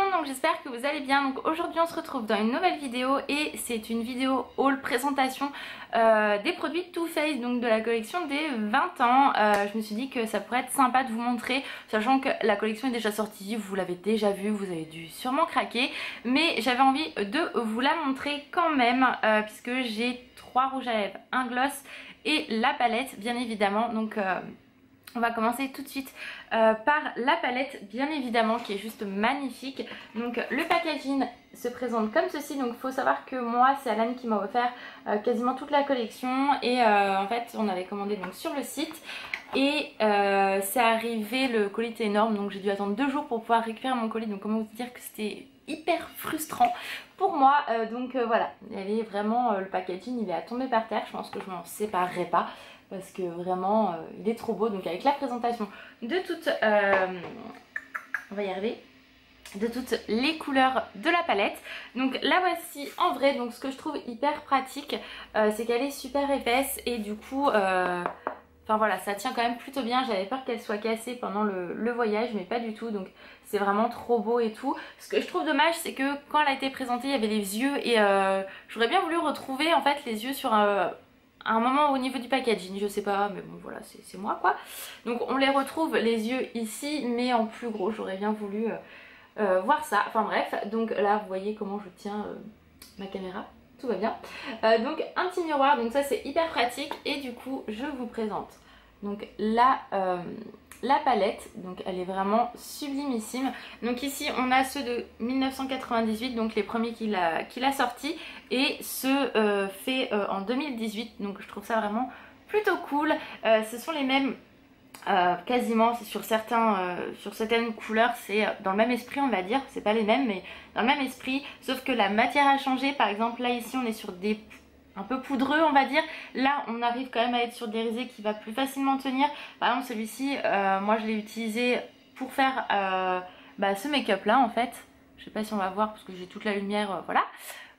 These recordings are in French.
monde, donc j'espère que vous allez bien. Donc aujourd'hui on se retrouve dans une nouvelle vidéo et c'est une vidéo haul présentation des produits Too Faced, donc de la collection des 20 ans. Je me suis dit que ça pourrait être sympa de vous montrer, sachant que la collection est déjà sortie, vous l'avez déjà vue, vous avez dû sûrement craquer, mais j'avais envie de vous la montrer quand même puisque j'ai 3 rouges à lèvres, un gloss et la palette bien évidemment. Donc on va commencer tout de suite par la palette bien évidemment qui est juste magnifique. Donc le packaging se présente comme ceci. Donc il faut savoir que moi c'est Alan qui m'a offert quasiment toute la collection et en fait on avait commandé donc sur le site et c'est arrivé, le colis était énorme donc j'ai dû attendre 2 jours pour pouvoir récupérer mon colis. Donc comment vous dire que c'était hyper frustrant pour moi. Voilà, elle est vraiment, le packaging il est à tomber par terre. Je pense que je m'en séparerai pas parce que vraiment il est trop beau. Donc avec la présentation de toutes on va y arriver, de toutes les couleurs de la palette. Donc la voici en vrai. Donc ce que je trouve hyper pratique c'est qu'elle est super épaisse et du coup enfin voilà, ça tient quand même plutôt bien. J'avais peur qu'elle soit cassée pendant le voyage, mais pas du tout. Donc c'est vraiment trop beau et tout. Ce que je trouve dommage, c'est que quand elle a été présentée, il y avait les yeux et j'aurais bien voulu retrouver en fait les yeux sur un moment au niveau du packaging. Je sais pas, mais bon voilà, c'est moi quoi. Donc on les retrouve les yeux ici, mais en plus gros. J'aurais bien voulu voir ça. Enfin bref, donc là vous voyez comment je tiens ma caméra. Tout va bien. Donc un petit miroir, donc ça c'est hyper pratique et du coup je vous présente donc la palette. Donc elle est vraiment sublimissime. Donc ici on a ceux de 1998, donc les premiers qu'il a sortis, et ceux faits en 2018. Donc je trouve ça vraiment plutôt cool. Ce sont les mêmes quasiment, c'est sur certaines couleurs, c'est dans le même esprit on va dire, c'est pas les mêmes mais dans le même esprit, sauf que la matière a changé. Par exemple là ici on est sur des un peu poudreux on va dire, là on arrive quand même à être sur des résés qui va plus facilement tenir. Par exemple celui-ci, moi je l'ai utilisé pour faire ce make-up là en fait, je sais pas si on va voir parce que j'ai toute la lumière, voilà.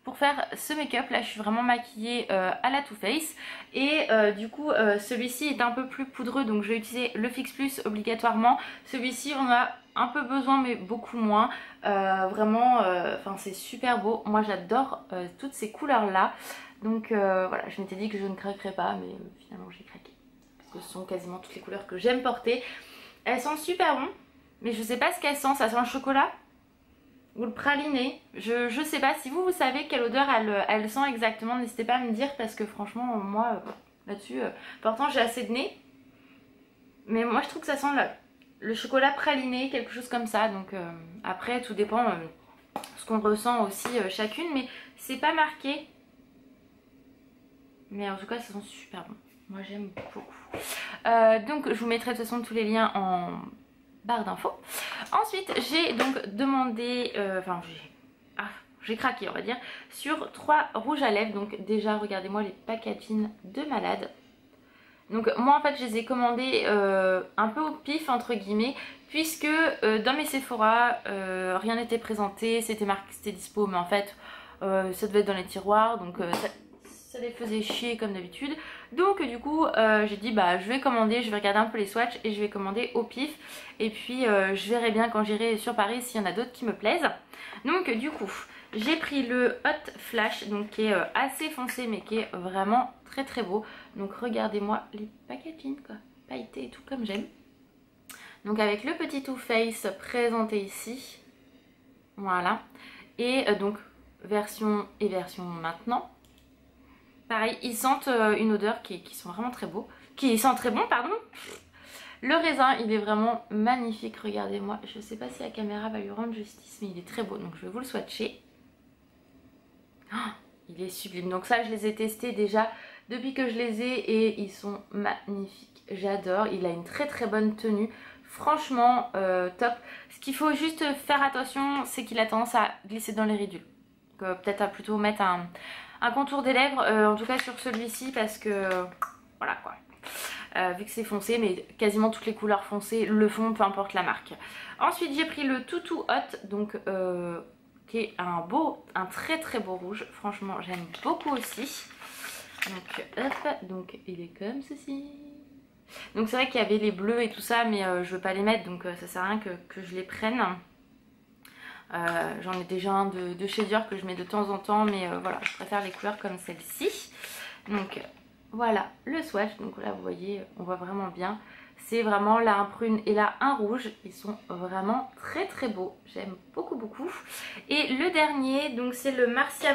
Pour faire ce make-up là je suis vraiment maquillée à la Too Faced et du coup celui-ci est un peu plus poudreux, donc je vais utiliser le Fix Plus obligatoirement. Celui-ci on a un peu besoin mais beaucoup moins, vraiment c'est super beau. Moi j'adore toutes ces couleurs là, donc voilà, je m'étais dit que je ne craquerais pas mais finalement j'ai craqué parce que ce sont quasiment toutes les couleurs que j'aime porter. Elles sont super bonnes mais je sais pas ce qu'elles sentent, ça sent le chocolat ou le praliné, je sais pas. Si vous savez quelle odeur elle sent exactement, n'hésitez pas à me dire parce que franchement moi là-dessus, pourtant j'ai assez de nez, mais moi je trouve que ça sent le chocolat praliné, quelque chose comme ça. Donc après tout dépend ce qu'on ressent aussi chacune, mais c'est pas marqué, mais en tout cas ça sent super bon, moi j'aime beaucoup. Donc je vous mettrai de toute façon tous les liens en barre d'infos. Ensuite j'ai donc demandé, j'ai craqué on va dire, sur 3 rouges à lèvres. Donc déjà regardez-moi les packaging de malade. Donc moi en fait je les ai commandés un peu au pif entre guillemets, puisque dans mes Sephora rien n'était présenté, c'était marqué, c'était dispo, mais en fait ça devait être dans les tiroirs, donc ça les faisait chier comme d'habitude. Donc du coup j'ai dit je vais commander, je vais regarder un peu les swatchs et je vais commander au pif, et puis je verrai bien quand j'irai sur Paris s'il y en a d'autres qui me plaisent. Donc du coup j'ai pris le Hot Flash, donc qui est assez foncé mais qui est vraiment très très beau. Donc regardez-moi les packaging quoi, pailletés et tout comme j'aime. Donc avec le petit Too Faced présenté ici, voilà. Et donc version et version maintenant. Pareil, ils sentent une odeur qui sont vraiment très beaux, qui sent très bon pardon. Le raisin il est vraiment magnifique, regardez-moi, je sais pas si la caméra va lui rendre justice mais il est très beau, donc je vais vous le swatcher. Oh, il est sublime. Donc ça je les ai testés déjà depuis que je les ai et ils sont magnifiques, j'adore. Il a une très très bonne tenue, franchement top. Ce qu'il faut juste faire attention c'est qu'il a tendance à glisser dans les ridules, peut-être à plutôt mettre un contour des lèvres, en tout cas sur celui-ci, parce que voilà quoi, vu que c'est foncé, mais quasiment toutes les couleurs foncées le font, peu importe la marque. Ensuite j'ai pris le Too Too Hot, donc qui est un très très beau rouge, franchement j'aime beaucoup aussi. Donc hop, donc il est comme ceci. Donc c'est vrai qu'il y avait les bleus et tout ça, mais je veux pas les mettre, donc ça sert à rien que je les prenne. J'en ai déjà un de chez Dior que je mets de temps en temps, mais voilà, je préfère les couleurs comme celle-ci. Donc voilà le swatch, donc là vous voyez, on voit vraiment bien. C'est vraiment là un prune et là un rouge, ils sont vraiment très très beaux, j'aime beaucoup beaucoup. Et le dernier, donc c'est le Marcia,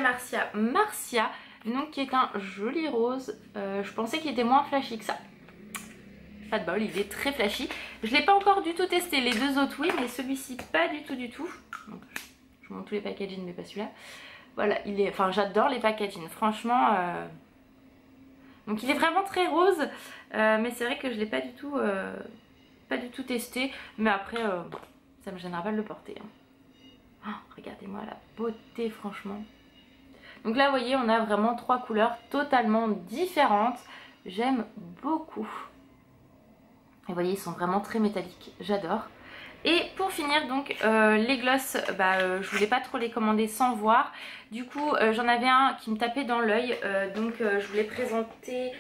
donc qui est un joli rose. Je pensais qu'il était moins flashy que ça. Pas de bol, il est très flashy. Je ne l'ai pas encore du tout testé, les deux autres oui, mais celui-ci pas du tout. Donc, je vous montre tous les packaging mais pas celui-là. Voilà, il est, enfin j'adore les packaging, franchement. Donc il est vraiment très rose, mais c'est vrai que je ne l'ai pas du tout testé. Mais après, ça me gênera pas de le porter. Hein. Oh, regardez-moi la beauté, franchement. Donc là, vous voyez, on a vraiment 3 couleurs totalement différentes. J'aime beaucoup. Et vous voyez, ils sont vraiment très métalliques. J'adore. Et pour finir, donc, les glosses, je voulais pas trop les commander sans voir. Du coup, j'en avais un qui me tapait dans l'œil. Donc, je voulais présenter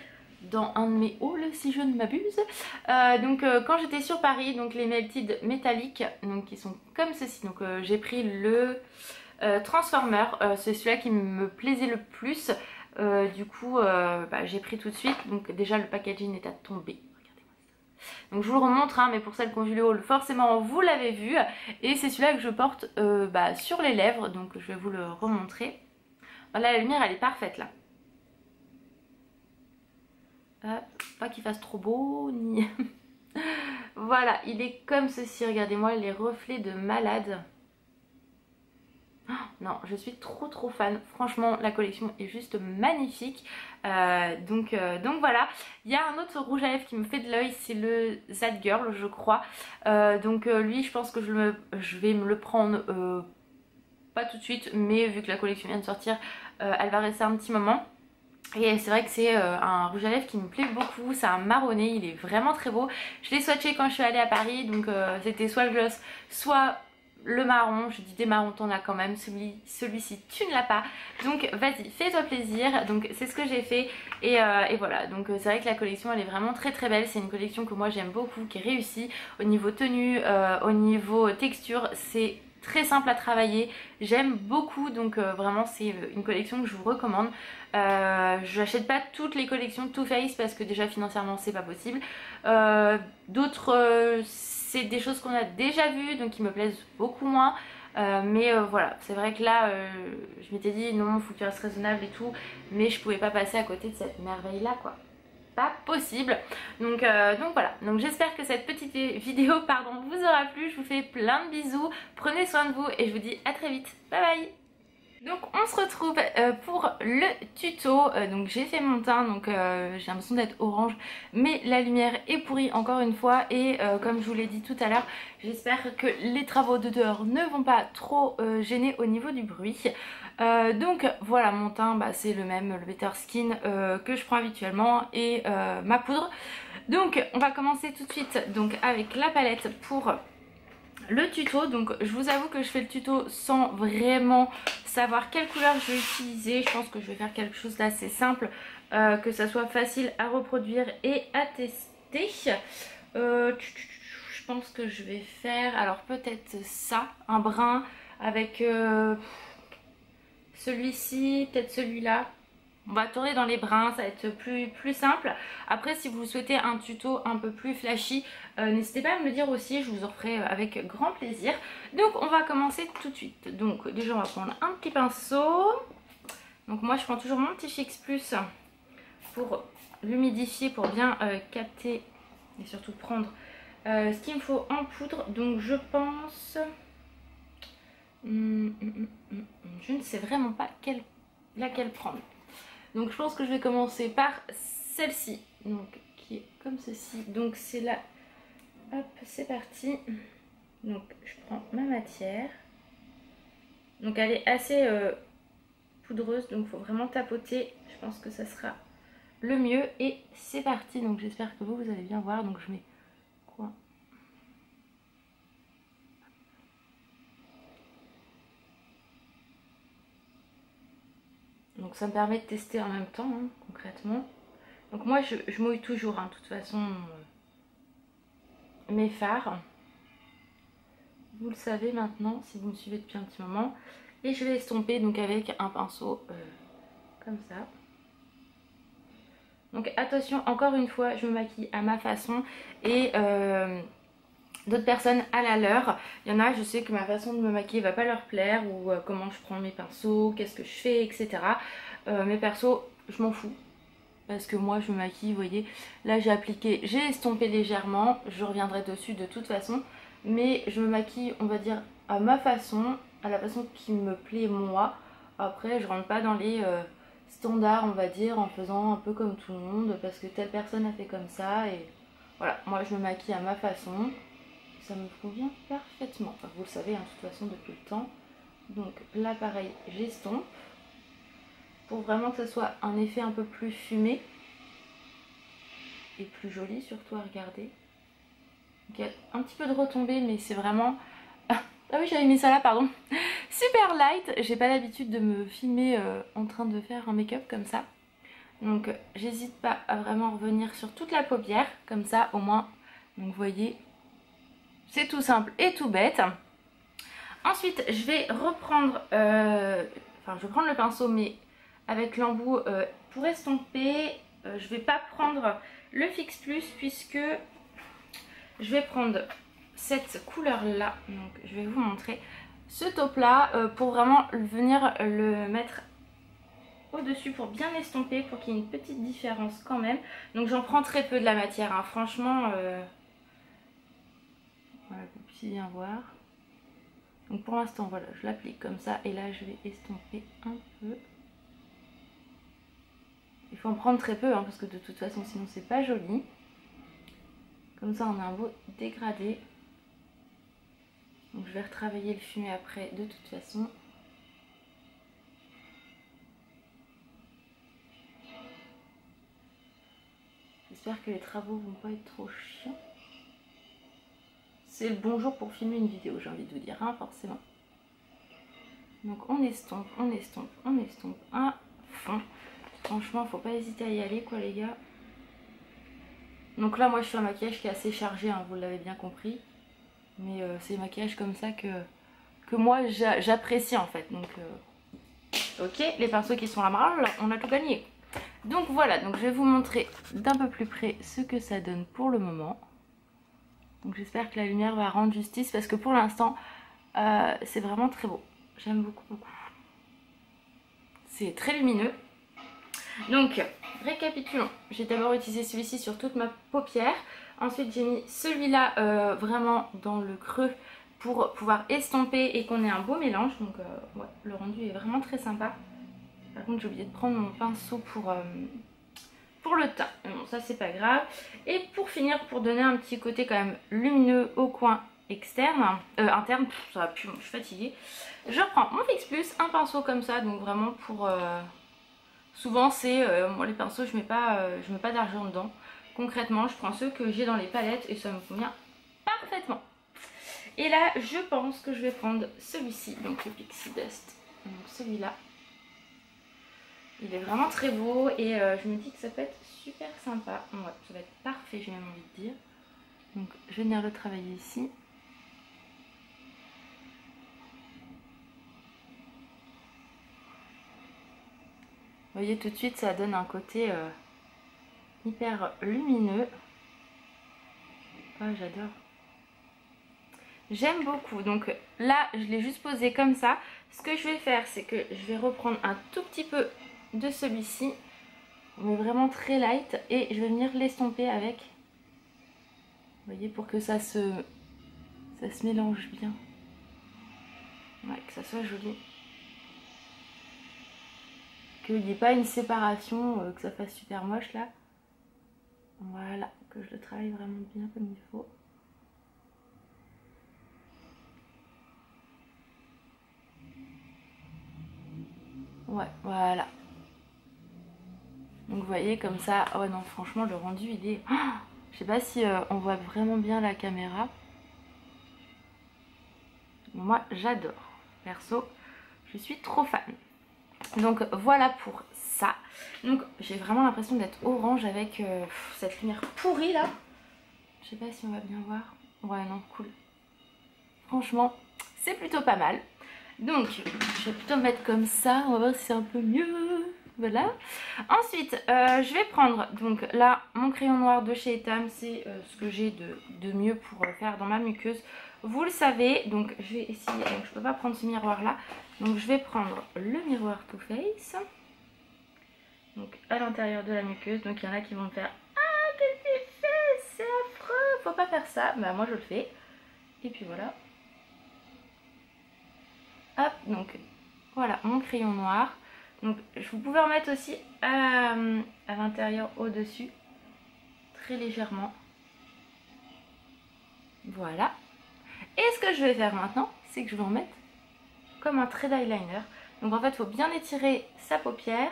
dans un de mes hauls, si je ne m'abuse. Quand j'étais sur Paris, donc les Melted métalliques, donc qui sont comme ceci. Donc, j'ai pris le Transformer. C'est celui-là qui me plaisait le plus. J'ai pris tout de suite. Donc, déjà, le packaging est à tomber. Donc je vous le remontre, hein, mais pour celles qui ont vu le haul, forcément vous l'avez vu. Et c'est celui-là que je porte sur les lèvres, donc je vais vous le remontrer. Voilà, la lumière elle est parfaite là. Pas qu'il fasse trop beau, ni... Voilà, il est comme ceci, regardez-moi les reflets de malade. Non, je suis trop fan. Franchement, la collection est juste magnifique. Donc voilà. Il y a un autre rouge à lèvres qui me fait de l'œil, c'est le That Girl, je crois. Lui, je pense que je vais me le prendre pas tout de suite, mais vu que la collection vient de sortir, elle va rester un petit moment. Et c'est vrai que c'est un rouge à lèvres qui me plaît beaucoup, c'est un marronné, il est vraiment très beau. Je l'ai swatché quand je suis allée à Paris, donc c'était soit le gloss, soit le marron. Je dis des marrons, t'en as quand même, celui-ci tu ne l'as pas. Donc vas-y, fais-toi plaisir. Donc c'est ce que j'ai fait et voilà. Donc c'est vrai que la collection elle est vraiment très belle. C'est une collection que moi j'aime beaucoup, qui est réussie au niveau tenue, au niveau texture. C'est très simple à travailler, j'aime beaucoup, donc vraiment c'est une collection que je vous recommande. Je n'achète pas toutes les collections de Too Faced parce que déjà financièrement c'est pas possible. D'autres c'est des choses qu'on a déjà vues, donc qui me plaisent beaucoup moins. Voilà, c'est vrai que là je m'étais dit non, il faut que tu restes raisonnable et tout, mais je pouvais pas passer à côté de cette merveille là quoi. Pas possible. Donc voilà, donc j'espère que cette petite vidéo vous aura plu. Je vous fais plein de bisous, prenez soin de vous et je vous dis à très vite. Bye bye. Donc on se retrouve pour le tuto. Donc j'ai fait mon teint, donc j'ai l'impression d'être orange, mais la lumière est pourrie encore une fois. Et comme je vous l'ai dit tout à l'heure, j'espère que les travaux de dehors ne vont pas trop gêner au niveau du bruit. Donc voilà, mon teint c'est le même, le Better Skin que je prends habituellement, et ma poudre. Donc on va commencer tout de suite donc avec la palette pour le tuto. Donc je vous avoue que je fais le tuto sans vraiment savoir quelle couleur je vais utiliser. Je pense que je vais faire quelque chose d'assez simple, que ça soit facile à reproduire et à tester. Je pense que je vais faire, alors peut-être ça, un brun avec celui-ci, peut-être celui-là. On va tourner dans les bruns, ça va être plus simple. Après, si vous souhaitez un tuto un peu plus flashy, n'hésitez pas à me le dire aussi, je vous en ferai avec grand plaisir. Donc on va commencer tout de suite. Donc déjà on va prendre un petit pinceau. Donc moi je prends toujours mon petit Fix Plus pour l'humidifier, pour bien capter et surtout prendre ce qu'il me faut en poudre. Donc je pense... je ne sais vraiment pas laquelle prendre. Donc je pense que je vais commencer par celle-ci, donc qui est comme ceci. Donc c'est là, hop, c'est parti. Donc je prends ma matière. Donc elle est assez poudreuse, donc il faut vraiment tapoter. Je pense que ça sera le mieux. Et c'est parti, donc j'espère que vous allez bien voir. Donc je mets quoi ? Donc ça me permet de tester en même temps, hein, concrètement. Donc moi je mouille toujours, hein, de toute façon, mes fards. vous le savez maintenant si vous me suivez depuis un petit moment. Et je vais estomper donc avec un pinceau comme ça. Donc attention, encore une fois, je me maquille à ma façon et d'autres personnes à la leur. Il y en a, je sais que ma façon de me maquiller va pas leur plaire, ou comment je prends mes pinceaux, qu'est-ce que je fais, etc. Mais perso, je m'en fous. Parce que moi je me maquille, vous voyez, là j'ai estompé légèrement, je reviendrai dessus de toute façon. Mais je me maquille, on va dire, à ma façon, à la façon qui me plaît moi. Après je rentre pas dans les standards, on va dire, en faisant un peu comme tout le monde, parce que telle personne a fait comme ça. Et voilà, moi je me maquille à ma façon, ça me convient parfaitement. Enfin, vous le savez, hein, de toute façon depuis le temps. Donc là pareil, j'estompe pour vraiment que ce soit un effet un peu plus fumé et plus joli surtout à regarder. Donc, il y a un petit peu de retombée, mais c'est vraiment... Ah oui, j'avais mis ça là, pardon. Super light. J'ai pas l'habitude de me filmer en train de faire un make-up comme ça. Donc j'hésite pas à vraiment revenir sur toute la paupière, comme ça au moins. Donc vous voyez, c'est tout simple et tout bête. Ensuite, je vais reprendre... Enfin, je vais prendre le pinceau, mais avec l'embout pour estomper. Je vais pas prendre le Fix Plus puisque je vais prendre cette couleur là. Donc je vais vous montrer ce taupe là pour vraiment venir le mettre au dessus pour bien estomper, pour qu'il y ait une petite différence quand même. Donc j'en prends très peu de la matière, hein. Franchement voilà, vous puissiez bien voir. Donc pour l'instant voilà, je l'applique comme ça et là je vais estomper un peu. Il faut en prendre très peu hein, parce que de toute façon sinon c'est pas joli. Comme ça on a un beau dégradé. Donc je vais retravailler le fumé après de toute façon. J'espère que les travaux vont pas être trop chiants. C'est le bon jour pour filmer une vidéo, j'ai envie de vous dire, hein, forcément. Donc on estompe, on estompe, on estompe à fond. Franchement, faut pas hésiter à y aller, quoi, les gars. Donc là, moi, je fais un maquillage qui est assez chargé, hein, vous l'avez bien compris. Mais c'est un maquillage comme ça que moi, j'apprécie, en fait. Donc, ok, les pinceaux qui sont à marge, on a tout gagné. Donc voilà, donc je vais vous montrer d'un peu plus près ce que ça donne pour le moment. Donc j'espère que la lumière va rendre justice parce que pour l'instant, c'est vraiment très beau. J'aime beaucoup, beaucoup. C'est très lumineux. Donc, récapitulons. J'ai d'abord utilisé celui-ci sur toute ma paupière. Ensuite, j'ai mis celui-là vraiment dans le creux pour pouvoir estomper et qu'on ait un beau mélange. Donc, ouais, le rendu est vraiment très sympa. Par contre, j'ai oublié de prendre mon pinceau pour le teint. Mais bon, ça, c'est pas grave. Et pour finir, pour donner un petit côté quand même lumineux au coin externe, interne, ça va plus, je suis fatiguée. Je reprends mon Fix Plus, un pinceau comme ça, donc vraiment pour... souvent c'est, moi les pinceaux je mets pas d'argent dedans. Concrètement je prends ceux que j'ai dans les palettes et ça me convient parfaitement. Et là je pense que je vais prendre celui-ci, donc le Pixie Dust. Donc celui-là. Il est vraiment très beau et je me dis que ça peut être super sympa. Ouais, ça va être parfait, j'ai même envie de dire. Donc je vais venir le travailler ici. Vous voyez tout de suite ça donne un côté hyper lumineux. Oh, j'adore. J'aime beaucoup. Donc là je l'ai juste posé comme ça. Ce que je vais faire c'est que je vais reprendre un tout petit peu de celui-ci. Mais vraiment très light. Et je vais venir l'estomper avec. Vous voyez pour que ça se mélange bien. Ouais, que ça soit joli. Qu'il n'y ait pas une séparation, que ça fasse super moche là. Voilà, que je le travaille vraiment bien comme il faut. Ouais, voilà. Donc vous voyez comme ça, oh non franchement le rendu il est... Oh, je sais pas si on voit vraiment bien la caméra. Moi j'adore. Perso, je suis trop fan. Donc voilà pour ça. Donc j'ai vraiment l'impression d'être orange avec cette lumière pourrie là. Je sais pas si on va bien voir. Ouais non, cool. franchement c'est plutôt pas mal. Donc je vais plutôt me mettre comme ça, on va voir si c'est un peu mieux. Voilà. Ensuite je vais prendre donc là mon crayon noir de chez Etam, c'est ce que j'ai de mieux pour faire dans ma muqueuse. Vous le savez, donc je vais essayer, donc je peux pas prendre ce miroir là, donc je vais prendre le miroir Too Faced. Donc à l'intérieur de la muqueuse, donc il y en a qui vont me faire ah qu'est-ce que tu fais, c'est affreux, faut pas faire ça. Bah moi je le fais. Et puis voilà. Hop, donc voilà mon crayon noir. Donc vous pouvez en mettre aussi à l'intérieur au-dessus, très légèrement. Voilà. Et ce que je vais faire maintenant, c'est que je vais en mettre comme un trait d'eyeliner. Donc en fait il faut bien étirer sa paupière.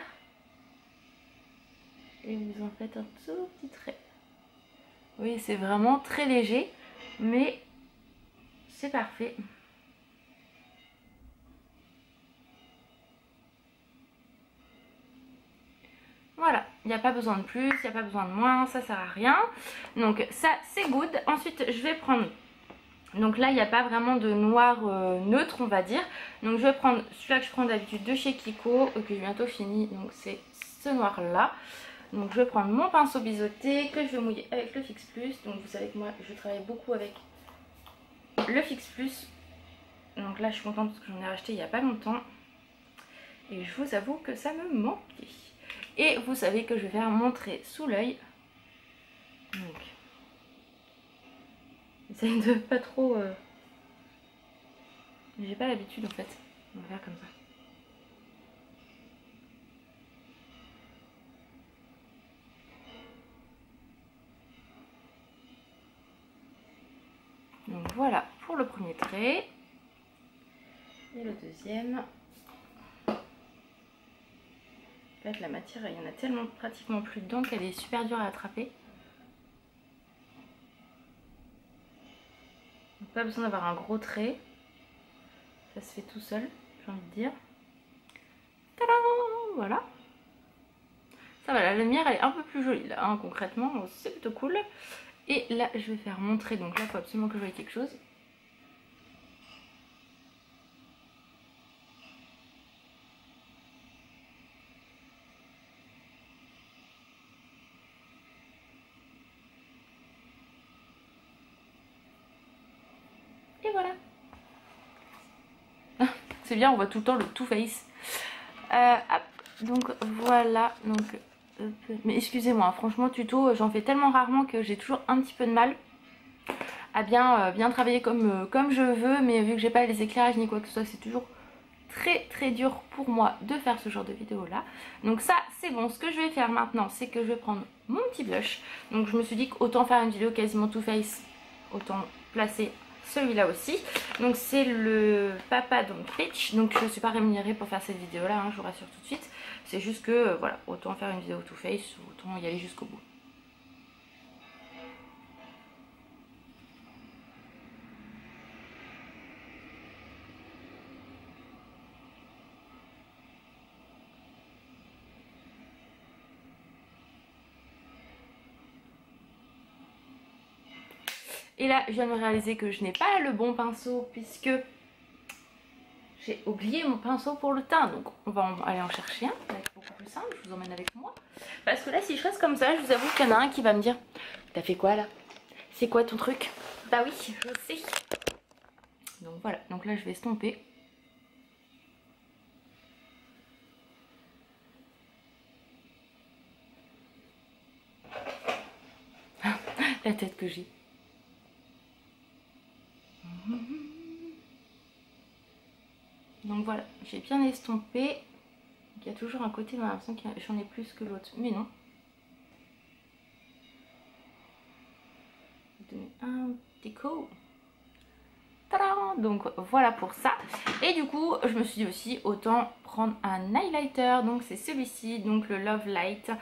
Et vous en faites un tout petit trait. Oui, c'est vraiment très léger, mais c'est parfait. Voilà, il n'y a pas besoin de plus, il n'y a pas besoin de moins, ça sert à rien. Donc ça c'est good. Ensuite je vais prendre, donc là il n'y a pas vraiment de noir neutre on va dire. Donc je vais prendre celui-là que je prends d'habitude de chez Kiko, que j'ai bientôt fini, donc c'est ce noir là. Donc je vais prendre mon pinceau biseauté que je vais mouiller avec le Fix Plus. Donc vous savez que moi je travaille beaucoup avec le Fix Plus. Donc là je suis contente parce que j'en ai racheté il n'y a pas longtemps. Et je vous avoue que ça me manquait. Et vous savez que je vais faire mon trait sous l'œil. Donc j'essaye de pas trop... J'ai pas l'habitude en fait. On va faire comme ça. Donc voilà pour le premier trait. Et le deuxième. En fait la matière il y en a tellement pratiquement plus dedans qu'elle est super dure à attraper. Donc, pas besoin d'avoir un gros trait. Ça se fait tout seul, j'ai envie de dire. Tadam! Voilà. Ça va, la lumière elle est un peu plus jolie là, hein, concrètement, c'est plutôt cool. Et là je vais faire mon trait, donc là il faut absolument que je voie quelque chose. Et voilà. C'est bien, on voit tout le temps le Too Faced. Donc voilà, donc mais excusez-moi, hein, franchement tuto j'en fais tellement rarement que j'ai toujours un petit peu de mal à bien travailler comme je veux, mais vu que j'ai pas les éclairages ni quoi que ce soit, c'est toujours très dur pour moi de faire ce genre de vidéo là. Donc ça c'est bon. Ce que je vais faire maintenant, c'est que je vais prendre mon petit blush. Donc je me suis dit qu'autant faire une vidéo quasiment Too Faced, autant placer celui-là aussi. Donc c'est le Papa Don't Preach. Donc je ne suis pas rémunérée pour faire cette vidéo là, hein, je vous rassure tout de suite. C'est juste que voilà, autant faire une vidéo Too Faced, autant y aller jusqu'au bout. Et là, je viens de me réaliser que je n'ai pas le bon pinceau puisque j'ai oublié mon pinceau pour le teint. Donc on va aller en chercher un, ça va être beaucoup plus simple, je vous emmène avec moi. Parce que là, si je reste comme ça, je vous avoue qu'il y en a un qui va me dire « T'as fait quoi là? C'est quoi ton truc ?» Bah oui, je sais. Donc voilà, donc là je vais estomper. La tête que j'ai. Donc voilà, j'ai bien estompé. Il y a toujours un côté, j'ai l'impression que j'en ai plus que l'autre, mais non. Je vais donner un petit coup. Tadam! Donc voilà pour ça. Et du coup, je me suis dit aussi, autant prendre un highlighter. Donc c'est celui-ci, donc le Love Light,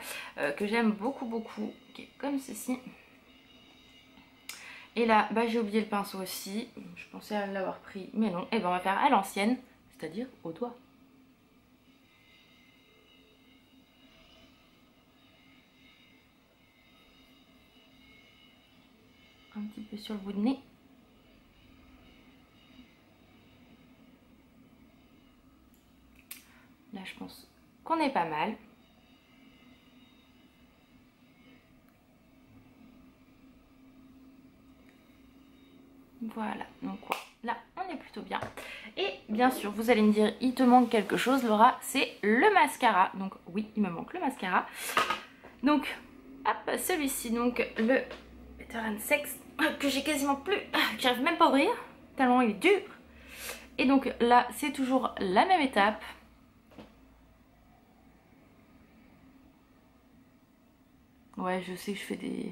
que j'aime beaucoup, qui est comme ceci. Et là, bah, j'ai oublié le pinceau aussi. Je pensais l'avoir pris, mais non. Et ben on va faire à l'ancienne, c'est-à-dire au doigt. Un petit peu sur le bout de nez. je pense qu'on est pas mal. Voilà, donc là on est plutôt bien. Et bien sûr vous allez me dire il te manque quelque chose Laura, c'est le mascara. Donc oui, il me manque le mascara. Donc hop, celui-ci, donc le Better and Sex, que j'ai quasiment plus, que j'arrive même pas à ouvrir tellement il est dur. Et donc là c'est toujours la même étape. Ouais, je sais que je fais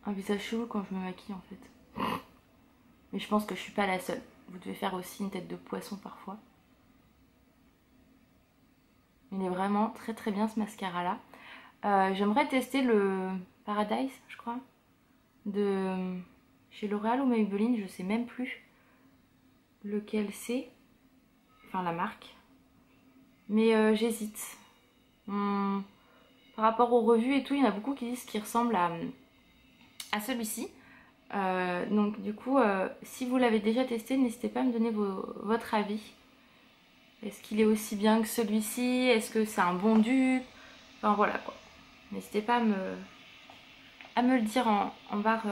un visage chelou quand je me maquille en fait. Mais je pense que je suis pas la seule. Vous devez faire aussi une tête de poisson parfois. Il est vraiment très très bien ce mascara là. J'aimerais tester le Paradise, je crois, de chez L'Oréal ou Maybelline, je sais même plus lequel c'est, enfin la marque. Mais j'hésite. Par rapport aux revues et tout, il y en a beaucoup qui disent qu'il ressemble à celui-ci. Donc du coup, si vous l'avez déjà testé, n'hésitez pas à me donner votre avis. Est-ce qu'il est aussi bien que celui-ci? Est-ce que c'est un bon dupe? Enfin voilà quoi. N'hésitez pas à me le dire en barre,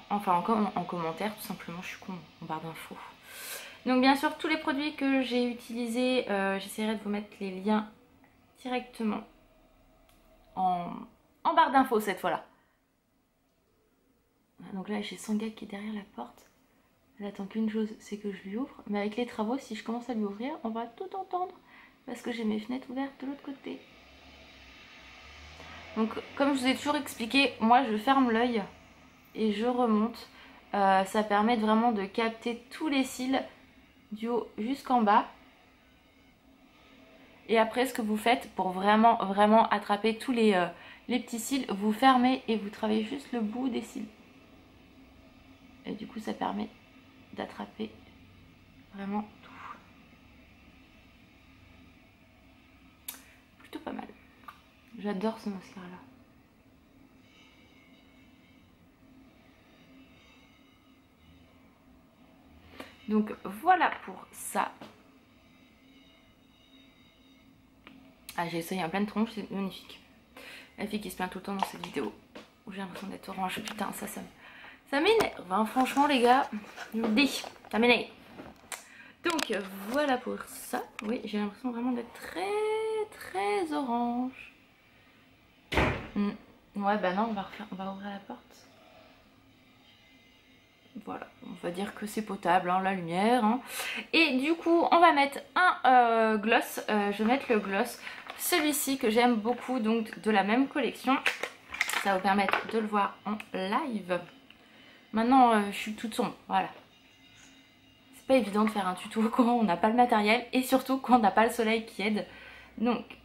en commentaire tout simplement. Je suis con, en barre d'infos. Donc bien sûr, tous les produits que j'ai utilisés, j'essaierai de vous mettre les liens directement en barre d'infos cette fois-là. Donc là j'ai Sangha qui est derrière la porte. Elle attend qu'une chose, c'est que je lui ouvre. Mais avec les travaux, si je commence à lui ouvrir, on va tout entendre. Parce que j'ai mes fenêtres ouvertes de l'autre côté. Donc comme je vous ai toujours expliqué, moi je ferme l'œil et je remonte. Ça permet vraiment de capter tous les cils du haut jusqu'en bas. Et après ce que vous faites pour vraiment attraper tous les petits cils, vous fermez et vous travaillez juste le bout des cils. Et du coup ça permet d'attraper vraiment tout. Plutôt pas mal. J'adore ce mascara là. Donc voilà pour ça. Ah, j'ai essayé un plein de tronches, c'est magnifique. La fille qui se plaint tout le temps dans cette vidéo où j'ai l'impression d'être orange, putain ça m'énerve, hein, franchement les gars, je vous le dis, ça m'énerve. Donc voilà pour ça. Oui, j'ai l'impression vraiment d'être très orange. Ouais bah non, on va ouvrir la porte. Voilà, on va dire que c'est potable, hein, la lumière. Hein. Et du coup, on va mettre un gloss. Je vais mettre le gloss, celui-ci que j'aime beaucoup, donc de la même collection. Ça va vous permettre de le voir en live. Maintenant, je suis toute sombre, voilà. C'est pas évident de faire un tuto quand on n'a pas le matériel et surtout quand on n'a pas le soleil qui aide. Donc,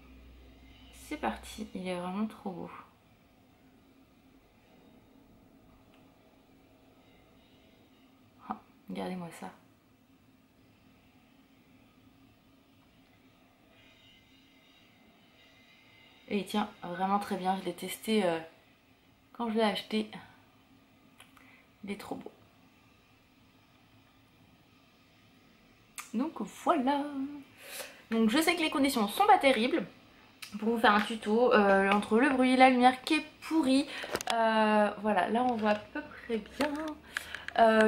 c'est parti, il est vraiment trop beau. Oh, regardez-moi ça. Et il tient vraiment très bien, je l'ai testé quand je l'ai acheté. Il est trop beau. Donc voilà. Donc je sais que les conditions sont pas terribles pour vous faire un tuto entre le bruit, la lumière qui est pourrie. Voilà, là on voit à peu près bien.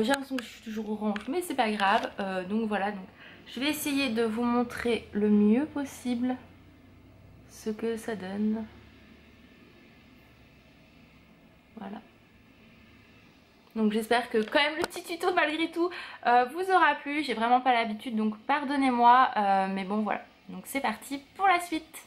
J'ai l'impression que je suis toujours orange, mais c'est pas grave. Donc voilà, donc je vais essayer de vous montrer le mieux possible ce que ça donne. Voilà. Donc j'espère que quand même le petit tuto malgré tout vous aura plu. J'ai vraiment pas l'habitude, donc pardonnez-moi. Mais bon voilà, donc c'est parti pour la suite.